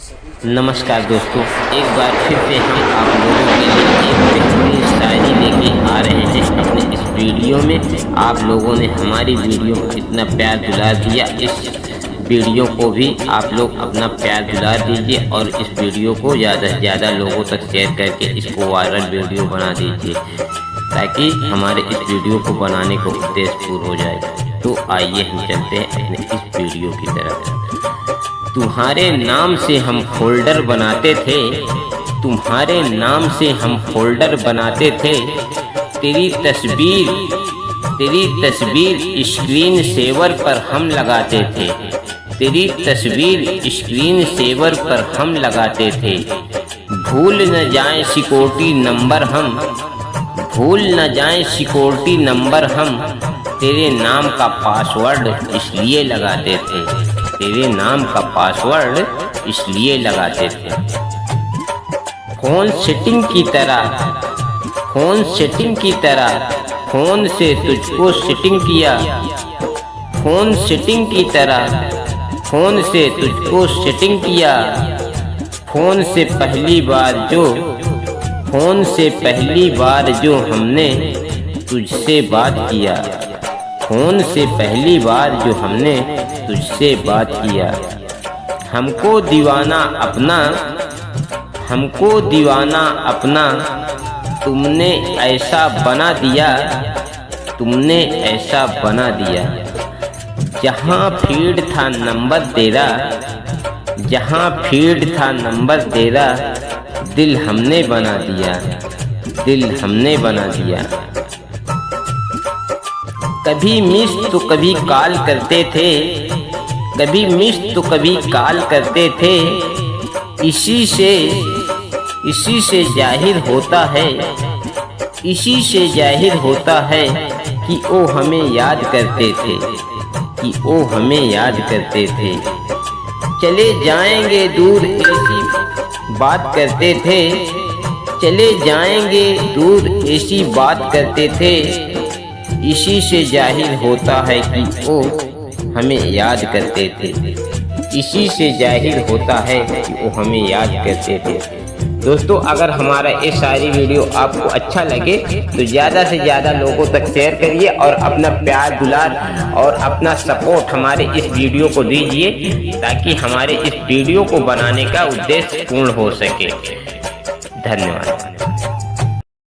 नमस्कार दोस्तों, एक बार फिर से हम आप लोगों के लिए एक बेहतरीन शायरी लेके आ रहे हैं अपने इस वीडियो में। आप लोगों ने हमारी वीडियो को इतना प्यार दुलार दिया, इस वीडियो को भी आप लोग अपना प्यार दुलार दीजिए और इस वीडियो को ज़्यादा से ज़्यादा लोगों तक शेयर करके इसको वायरल वीडियो बना दीजिए ताकि हमारे इस वीडियो को बनाने का उद्देश्य पूर्ण हो जाए। तो आइए हम चलते हैं अपने इस वीडियो की तरफ। तुम्हारे नाम से हम फोल्डर बनाते थे, तुम्हारे नाम से हम फोल्डर बनाते थे। तेरी तस्वीर स्क्रीन सेवर पर हम लगाते थे, तेरी तस्वीर स्क्रीन सेवर पर हम लगाते थे। भूल न जाए सिक्योरिटी नंबर हम, भूल न जाए सिक्योरिटी नंबर हम। तेरे नाम का पासवर्ड इसलिए लगाते थे, तेरे नाम का पासवर्ड इसलिए लगाते थे। फोन सेटिंग की तरह, फोन सेटिंग की तरह, फोन से तुझको सेटिंग किया। फोन सेटिंग की तरह, फोन से तुझको सेटिंग किया। फोन से पहली बार जो, फोन से पहली बार जो हमने तुझसे बात किया। फोन से पहली बार जो हमने तुझसे बात किया। हमको दीवाना अपना, हमको दीवाना अपना तुमने ऐसा बना दिया, तुमने ऐसा बना दिया। जहाँ फीड था नंबर तेरा, जहाँ फीड था नंबर तेरा। दिल हमने बना दिया, दिल हमने बना दिया। कभी मिस तो कभी कॉल करते थे, कभी मिस तो कभी कॉल करते थे। इसी से जाहिर होता है, इसी से जाहिर होता है कि वो हमें याद करते थे, कि वो हमें याद करते थे। चले जाएंगे दूर ऐसी बात करते थे, चले जाएंगे दूर ऐसी बात करते थे। इसी से जाहिर होता है कि वो हमें याद करते थे, इसी से जाहिर होता है कि वो हमें याद करते थे। दोस्तों, अगर हमारा ये सारी वीडियो आपको अच्छा लगे तो ज़्यादा से ज़्यादा लोगों तक शेयर करिए और अपना प्यार दुलार और अपना सपोर्ट हमारे इस वीडियो को दीजिए ताकि हमारे इस वीडियो को बनाने का उद्देश्य पूर्ण हो सके। धन्यवाद।